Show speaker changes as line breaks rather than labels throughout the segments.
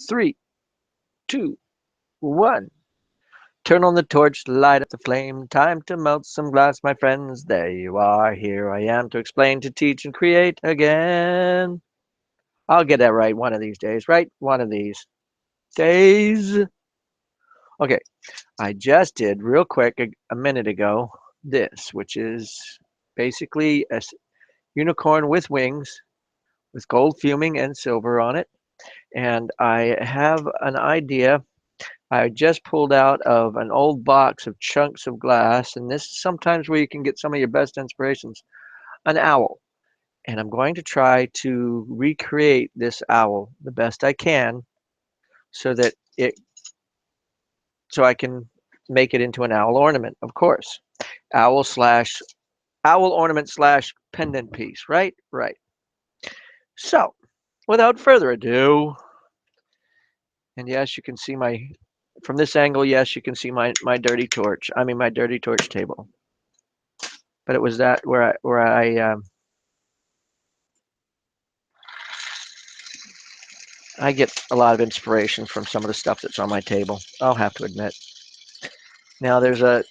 3, 2, 1. Turn on the torch, light up the flame. Time to melt some glass, my friends. There you are. Here I am to explain, to teach, and create again. I'll get that right one of these days, right? One of these days. Okay, I just did real quick a minute ago this, which is basically a unicorn with wings with gold fuming and silver on it. And I have an idea I just pulled out of an old box of chunks of glass, and this is sometimes where you can get some of your best inspirations, an owl. And I'm going to try to recreate this owl the best I can so that it so I can make it into an owl ornament, of course. Owl ornament slash pendant piece, right? Right. So, without further ado, and yes, you can see from this angle, yes, you can see my dirty torch. I mean my dirty torch table. But it was that I get a lot of inspiration from some of the stuff that's on my table. I'll have to admit. Now there's a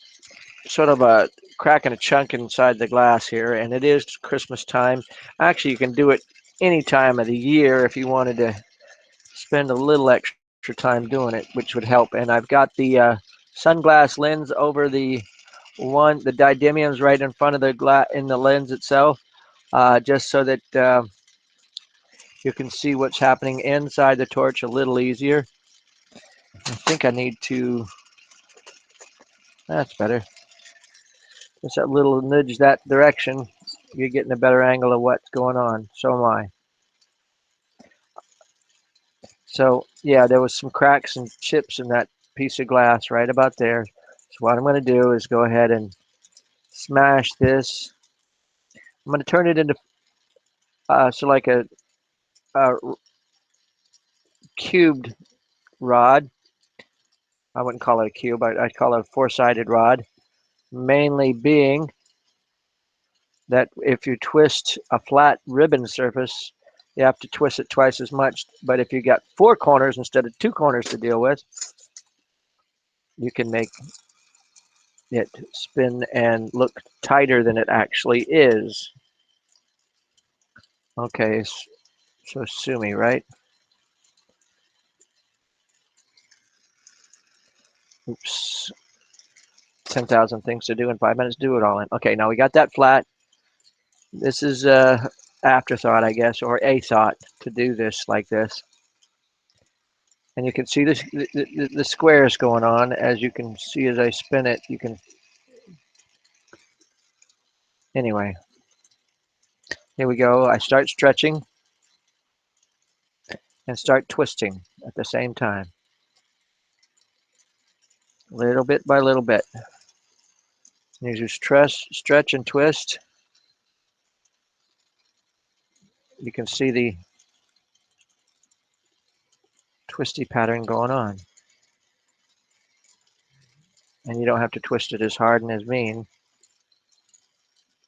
sort of a crack and a chunk inside the glass here, and it is Christmas time. Actually, you can do it any time of the year if you wanted to spend a little extra time doing it, which would help. And I've got the sunglass lens over the didymiums right in front of in the lens itself, just so that you can see what's happening inside the torch a little easier. I think I need to, that's better. Just that little nudge that direction, you're getting a better angle of what's going on. So am I. So yeah, there was some cracks and chips in that piece of glass right about there. So what I'm going to do is go ahead and smash this. I'm going to turn it into like a cubed rod. I wouldn't call it a cube. I'd call it a four-sided rod. Mainly being that if you twist a flat ribbon surface, you have to twist it twice as much. But if you got four corners instead of two corners to deal with, you can make it spin and look tighter than it actually is. Okay, so sue me, right? Oops. 10,000 things to do in 5 minutes. Do it all in. Okay, now we got that flat. This is a afterthought, I guess, or a thought to do this like this. And you can see the squares going on. As you can see as I spin it, you can, anyway, here we go. I start stretching and start twisting at the same time. Little bit by little bit. And as you stretch and twist, you can see the twisty pattern going on. And you don't have to twist it as hard and as mean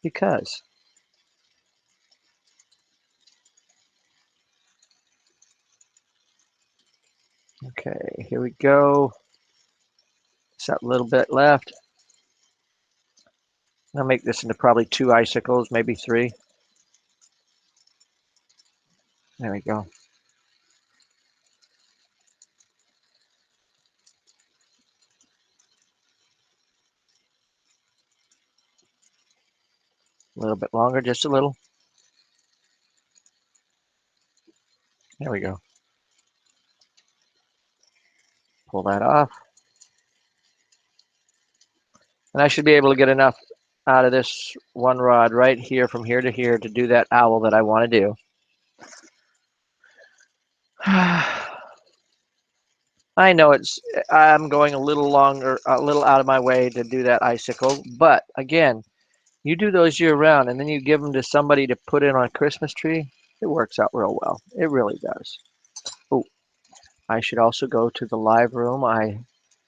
because. Okay, here we go. Just that little bit left. I'll make this into probably 2 icicles, maybe 3. There we go. A little bit longer, just a little. There we go. Pull that off. And I should be able to get enough out of this one rod right here from here to here to do that owl that I want to do. I know I'm going a little longer, a little out of my way to do that icicle, but again, you do those year round and then you give them to somebody to put in on a Christmas tree, it works out real well. It really does. Oh, I should also go to the live room. I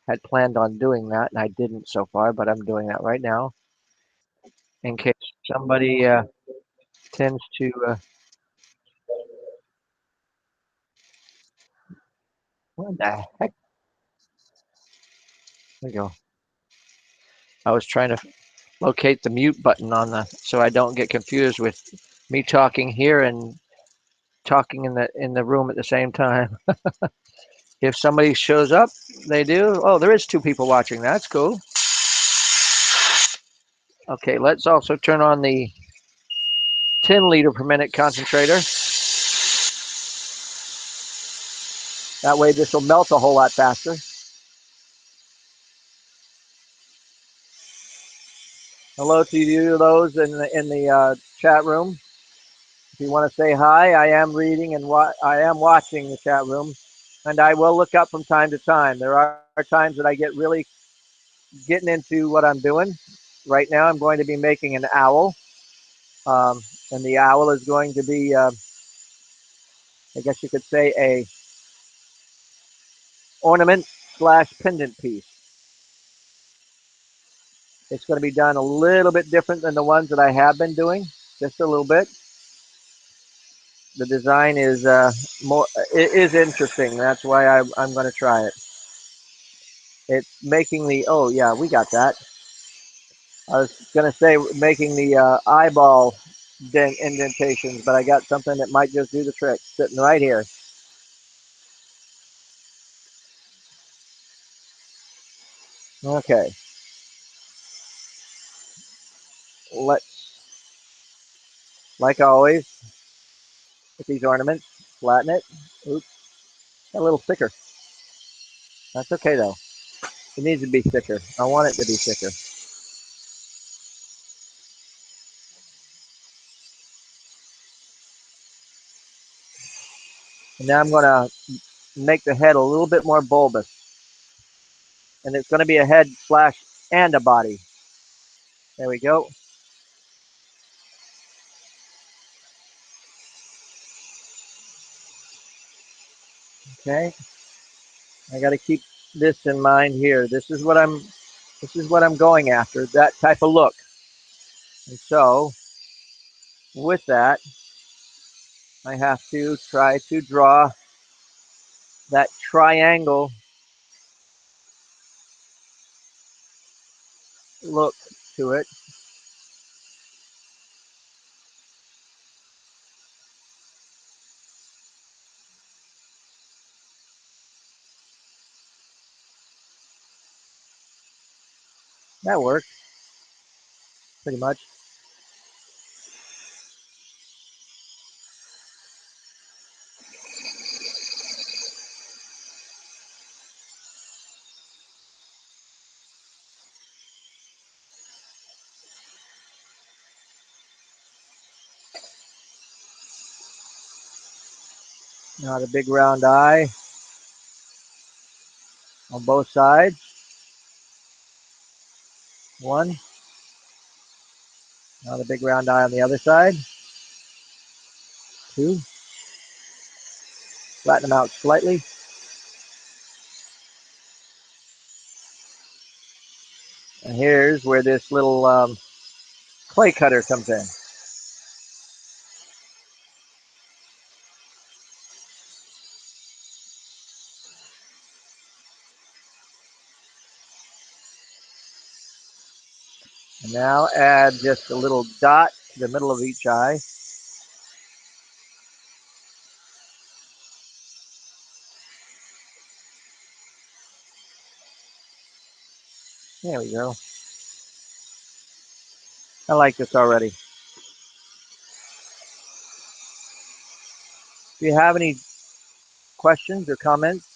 had planned on doing that and I didn't so far, but I'm doing that right now in case somebody tends to What the heck? There we go. I was trying to locate the mute button on the so I don't get confused with me talking here and talking in the room at the same time. If somebody shows up, they do. Oh, there is two people watching. That's cool. Okay, let's also turn on the 10 liter per minute concentrator. That way this will melt a whole lot faster. Hello to you, those in the chat room. If you want to say hi, I am reading and I am watching the chat room, and I will look up from time to time. There are times that I get really getting into what I'm doing. Right now, I'm going to be making an owl, and the owl is going to be, I guess you could say, a ornament slash pendant piece. It's going to be done a little bit different than the ones that I have been doing, just a little bit. The design is more. It is interesting. That's why I'm going to try it. It's making the. Oh yeah, we got that. I was going to say making the eyeball indentations, but I got something that might just do the trick sitting right here. Okay, let's, like always, with these ornaments, flatten it. Oops, a little thicker. That's okay though. It needs to be thicker. I want it to be thicker. And now I'm going to make the head a little bit more bulbous. And it's going to be a head slash and a body. There we go. Okay. I got to keep this in mind here. This is what I'm going after, that type of look. And so with that, I have to try to draw that triangle look to it. That works pretty much. Now the big round eye on both sides. One. Now the big round eye on the other side. Two. Flatten them out slightly. And here's where this little clay cutter comes in. And now add just a little dot to the middle of each eye. There we go. I like this already. If you have any questions or comments,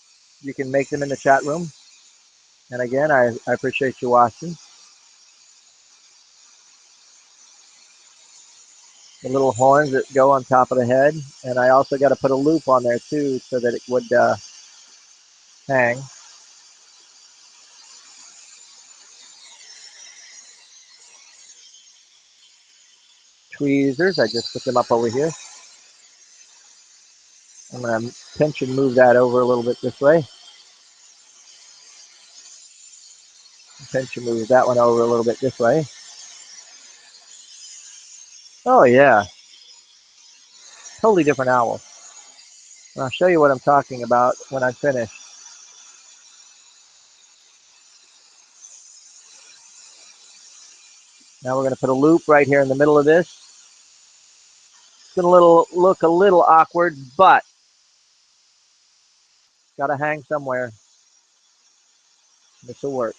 you can make them in the chat room. And again, I appreciate you watching. The little horns that go on top of the head. And I also got to put a loop on there too so that it would hang. Tweezers, I just put them up over here. I'm going to pinch and move that over a little bit this way. Pinch and move that one over a little bit this way. Oh yeah, totally different owl. And I'll show you what I'm talking about when I'm finished. Now we're going to put a loop right here in the middle of this. It's going to look a little awkward, but got to hang somewhere. This will work.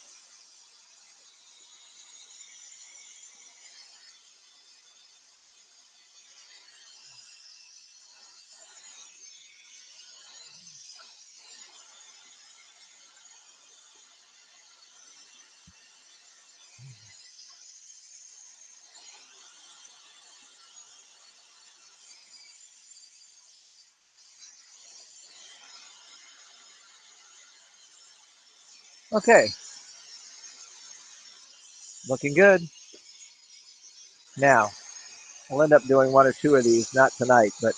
Okay, looking good. Now, I'll end up doing one or two of these, not tonight, but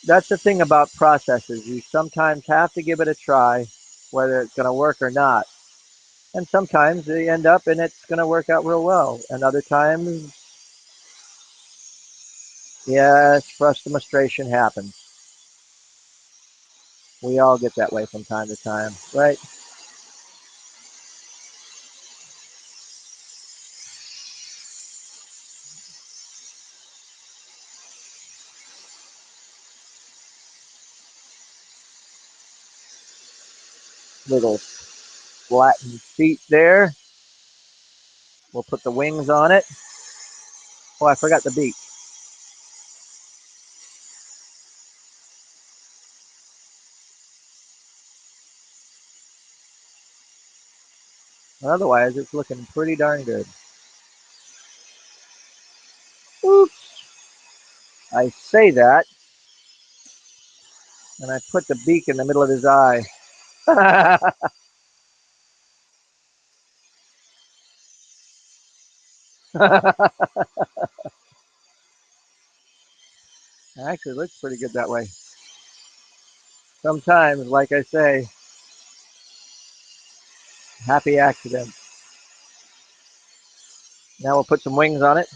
that's the thing about processes. You sometimes have to give it a try, whether it's going to work or not. And sometimes they end up and it's going to work out real well. And other times, yes, frustration happens. We all get that way from time to time, right? Little flattened feet there. We'll put the wings on it. Oh, I forgot the beak. Otherwise, it's looking pretty darn good. Oops. I say that, and I put the beak in the middle of his eye. Actually, it looks pretty good that way. Sometimes, like I say, happy accident. Now we'll put some wings on it.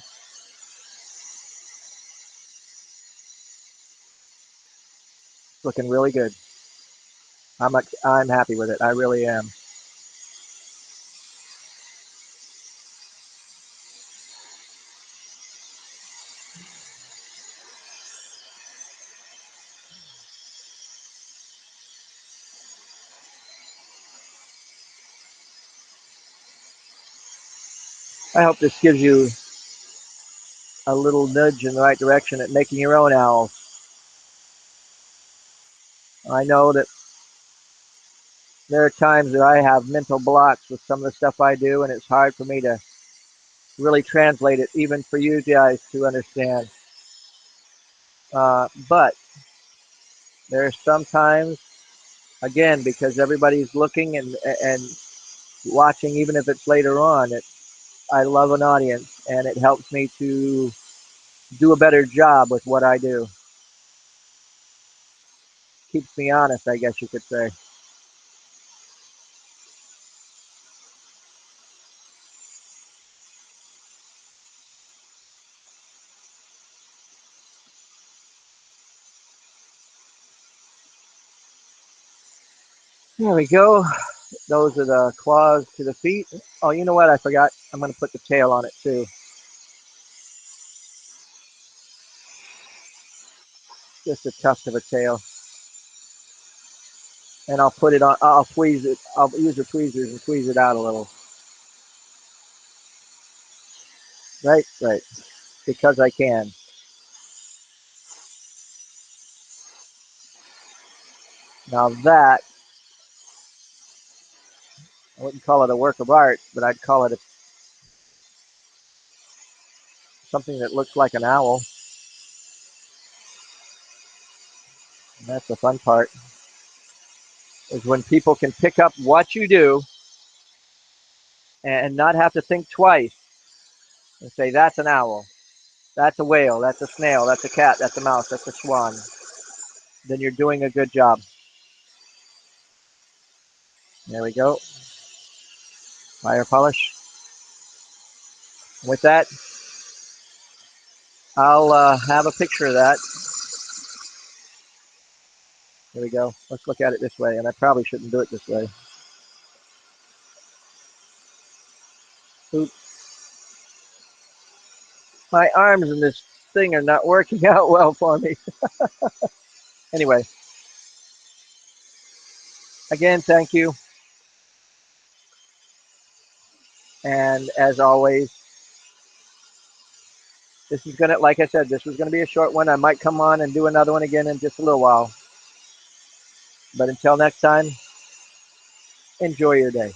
Looking really good. I'm happy with it. I really am. I hope this gives you a little nudge in the right direction at making your own owls. I know that there are times that I have mental blocks with some of the stuff I do, and it's hard for me to really translate it, even for you guys to understand. But there are sometimes, again, because everybody's looking and watching, even if it's later on, I love an audience, and it helps me to do a better job with what I do. Keeps me honest, I guess you could say. There we go. Those are the claws to the feet. Oh, you know what? I forgot. I'm going to put the tail on it too. Just a tuft of a tail. And I'll put it on. I'll tweeze it. I'll use the tweezers and tweeze it out a little. Right, right. Because I can. Now that, I wouldn't call it a work of art, but I'd call it something that looks like an owl. And that's the fun part, is when people can pick up what you do and not have to think twice and say, that's an owl, that's a whale, that's a snail, that's a cat, that's a mouse, that's a swan. Then you're doing a good job. There we go. Fire polish. With that, I'll have a picture of that. Here we go. Let's look at it this way, and I probably shouldn't do it this way. Oop, my arms in this thing are not working out well for me. Anyway, again, thank you. And as always, this is gonna, like I said, this was gonna be a short one. I might come on and do another one again in just a little while. But until next time, enjoy your day.